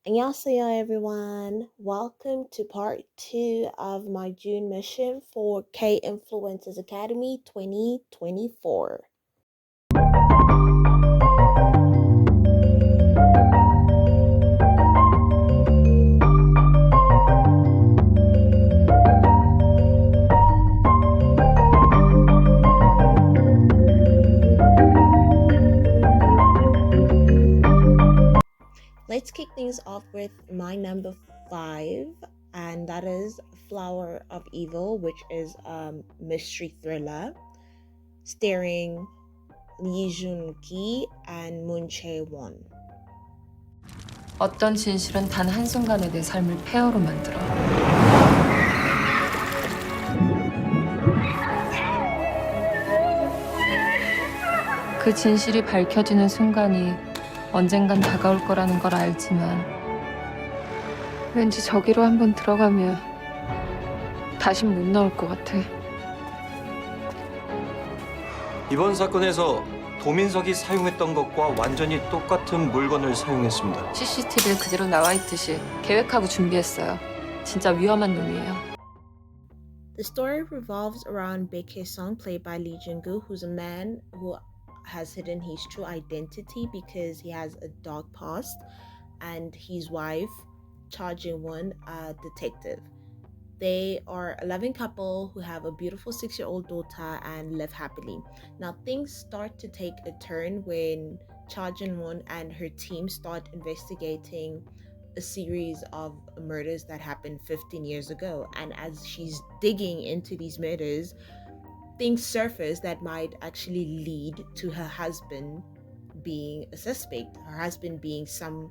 안녕하세요 everyone. Welcome to part 2 of my June mission for K Influencers Academy 2024. Let's kick things off with my number 5, and that is Flower of Evil, which is a mystery thriller starring Lee Joon-gi and Moon Chae-won. 어떤 진실은 단 한순간에 내 삶을 폐허로 만들어. 그 진실이 밝혀지는 순간이 언젠간 다가올 거라는 걸 알지만 왠지 저기로 한번 들어가면 다신 못 나올 것 같아. 이번 사건에서 도민석이 사용했던 것과 완전히 똑같은 물건을 사용했습니다. CCTV에 그대로 나와 있듯이 계획하고 준비했어요. 진짜 위험한 놈이에요. The story revolves around Baek Hae-sung, played by Lee Jung-gu, who's a man who has hidden his true identity because he has a dark past, and his wife, Cha Jin-won, a detective. They are a loving couple who have a beautiful 6-year-old daughter and live happily. Now things start to take a turn when Cha Jin-won and her team start investigating a series of murders that happened 15 years ago. And as she's digging into these murders, things surface that might actually lead to her husband being a suspect, her husband being some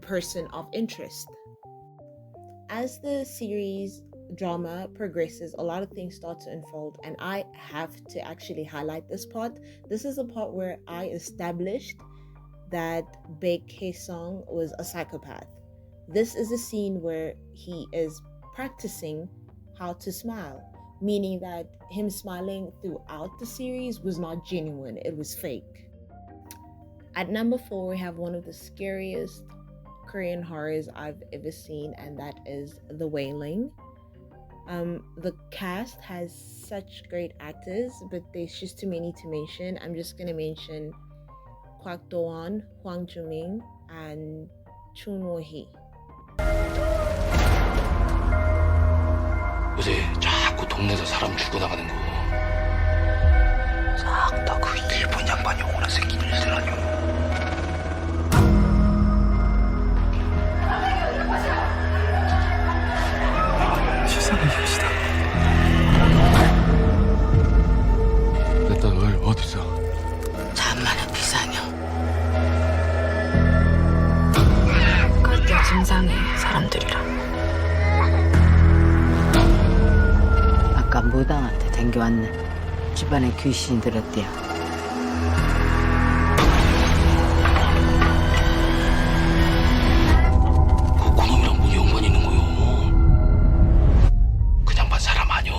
person of interest. As the series drama progresses, a lot of things start to unfold, and I have to actually highlight this part. This is the part where I established that Baek Hae-sung was a psychopath. This is a scene where he is practicing how to smile, meaning that him smiling throughout the series was not genuine, it was fake. At number 4, we have one of the scariest Korean horrors I've ever seen, and that is The Wailing. The cast has such great actors, but there's just too many to mention. I'm just gonna mention Kwak Do-won, Hwang Joo-min, and Chun Woo-hee. 요새 자꾸 동네에서 사람 죽어나가는 거 싹 다 그 일본 양반이 오나 새끼들 일들아니오. 세상의 이웃이다. 내 딸 어디서? 잠만은 비상이요. 그때 진상의 사람들이랑 아까 무당한테 댕겨왔네. 집안에 귀신이 들었대요. 그 그놈이랑 뭐 연관이 있는 거요? 그냥 반 사람 아니오.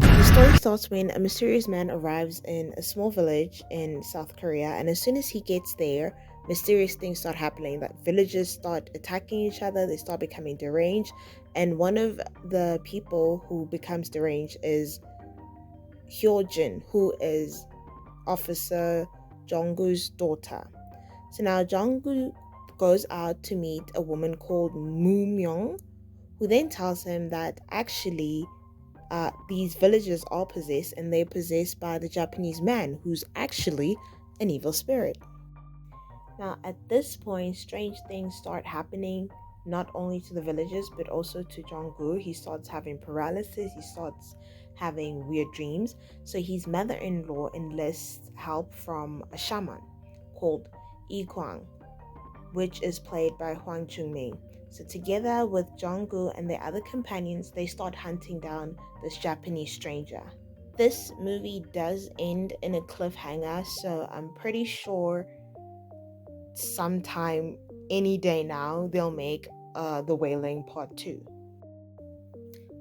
The story starts when a mysterious man arrives in a small village in South Korea, and as soon as he gets there, mysterious things start happening. That villagers start attacking each other, they start becoming deranged, and one of the people who becomes deranged is Hyojin, who is Officer Jong-gu's daughter. So now Jong-gu goes out to meet a woman called Moo Myung, who then tells him that actually these villagers are possessed, and they're possessed by the Japanese man, who's actually an evil spirit. Now at this point, strange things start happening, not only to the villagers but also to Jong-gu. He starts having paralysis, he starts having weird dreams. So his mother-in-law enlists help from a shaman called Yi Kwang, which is played by Hwang Joo-min. So together with Jong-gu and their other companions, they start hunting down this Japanese stranger. This movie does end in a cliffhanger, so I'm pretty sure sometime any day now they'll make The Wailing Part 2.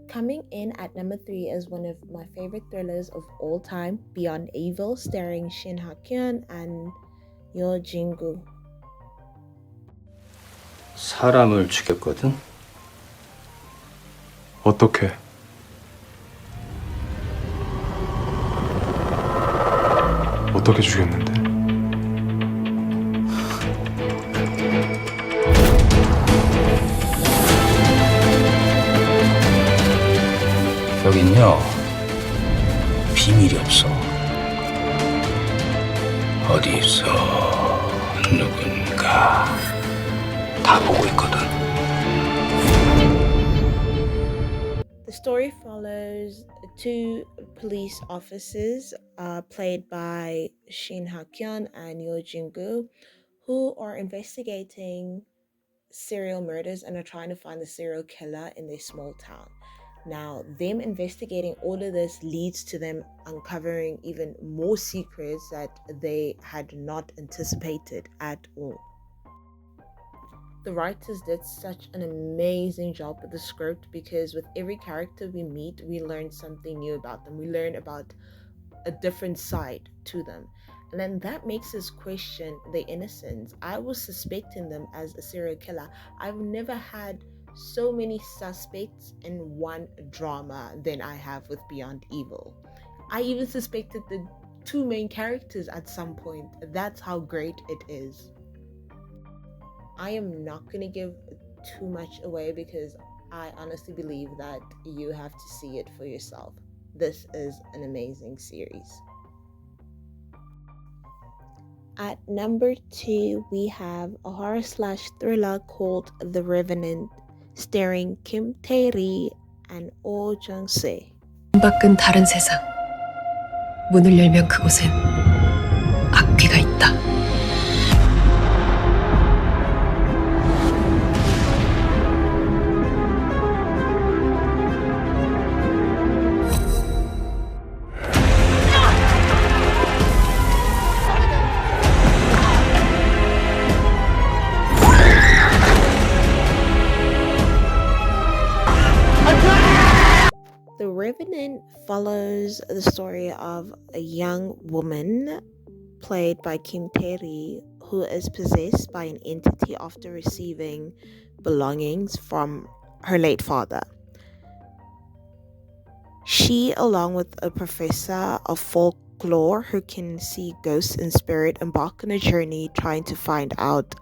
Coming in at number 3 is one of my favorite thrillers of all time, Beyond Evil, starring Shin Ha-kyun and Yo Jin-gu. 사람을 죽였거든. 어떻게? 어떻게 죽였는데? 여긴요, 비밀이 없어. 어디 있어? 누군가 다 보고 있거든. The story follows two police officers, played by Shin Ha-kyun and Yo Jin-gu, who are investigating serial murders and are trying to find the serial killer in their small town. Now, them investigating all of this leads to them uncovering even more secrets that they had not anticipated at all. The writers did such an amazing job with the script because with every character we meet, we learn something new about them. We learn about a different side to them. And then that makes us question their innocence. I was suspecting them as a serial killer. I've never had so many suspects in one drama than I have with Beyond Evil. I even suspected the two main characters at some point. That's how great it is. I am not going to give too much away because I honestly believe that you have to see it for yourself. This is an amazing series. At number 2, we have a horror/thriller called The Revenant, starring Kim Tae-ri and Oh Jung-se. 밖은 다른 세상. 문을 열면 그곳엔 악귀가 있다. The Revenant follows the story of a young woman played by Kim Tae-ri who is possessed by an entity after receiving belongings from her late father. She, along with a professor of folklore who can see ghosts and spirit, embark on a journey trying to find out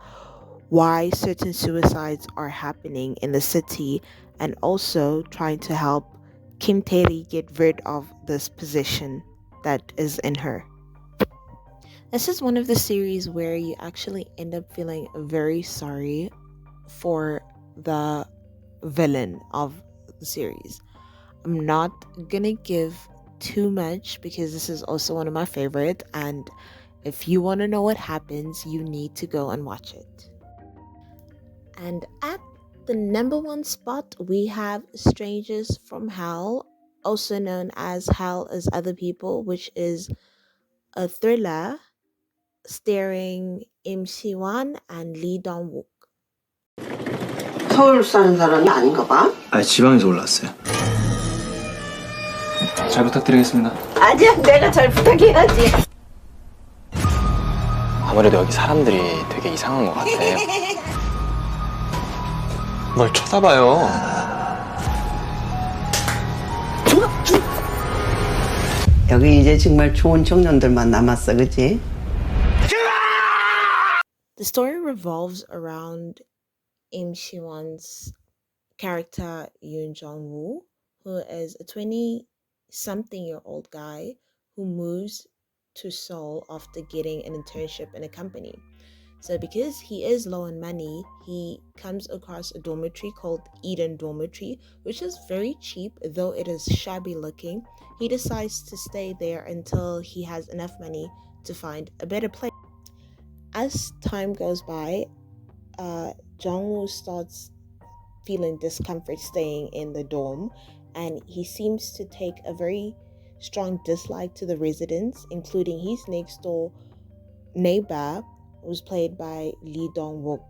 why certain suicides are happening in the city and also trying to help Kim Tae-ri get rid of this possession that is in her. This is one of the series where you actually end up feeling very sorry for the villain of the series. I'm not gonna give too much because this is also one of my favorite, and if you want to know what happens, you need to go and watch it. And at the number 1 spot, we have Strangers from Hell, also known as Hell is Other People, which is a thriller starring Im Si-won and Lee Dong-wook. 서울 사는 사람이 아닌가 봐? 아, 지방에서 올라왔어요. 잘 부탁드리겠습니다. 아니야, 내가 잘 부탁해야지. 아무래도 여기 사람들이 되게 이상한 것 같아. 뭘 쳐다봐요. 여기 이제 정말 좋은 청년들만 남았어, 그치? The story revolves around Im Si-won's character Yoon Jong-woo, who is a 20-something-year-old guy who moves to Seoul after getting an internship in a company. So because he is low on money, he comes across a dormitory called Eden Dormitory, which is very cheap, though it is shabby looking. He decides to stay there until he has enough money to find a better place. As time goes by, Jong-woo starts feeling discomfort staying in the dorm, and he seems to take a very strong dislike to the residents, including his next door neighbor, who's played by Lee Dong-wook.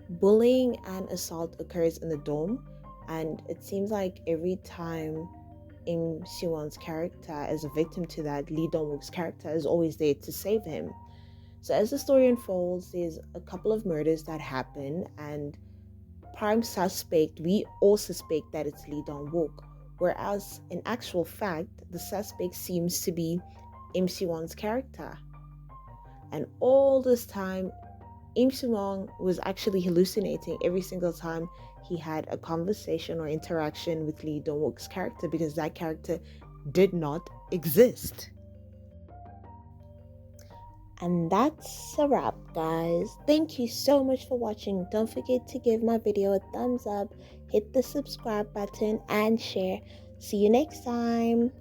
Bullying and assault occurs in the dorm, and it seems like every time Im Si-won's character is a victim to that, Lee Dong-wook's character is always there to save him. So as the story unfolds, there's a couple of murders that happen, and prime suspect, we all suspect that it's Lee Dong-wook, whereas in actual fact, the suspect seems to be Im Si-won's character. And all this time, Im Si-won was actually hallucinating every single time he had a conversation or interaction with Lee Dong-wook's character, because that character did not exist. And that's a wrap, guys. Thank you so much for watching. Don't forget to give my video a thumbs up, hit the subscribe button, and share. See you next time.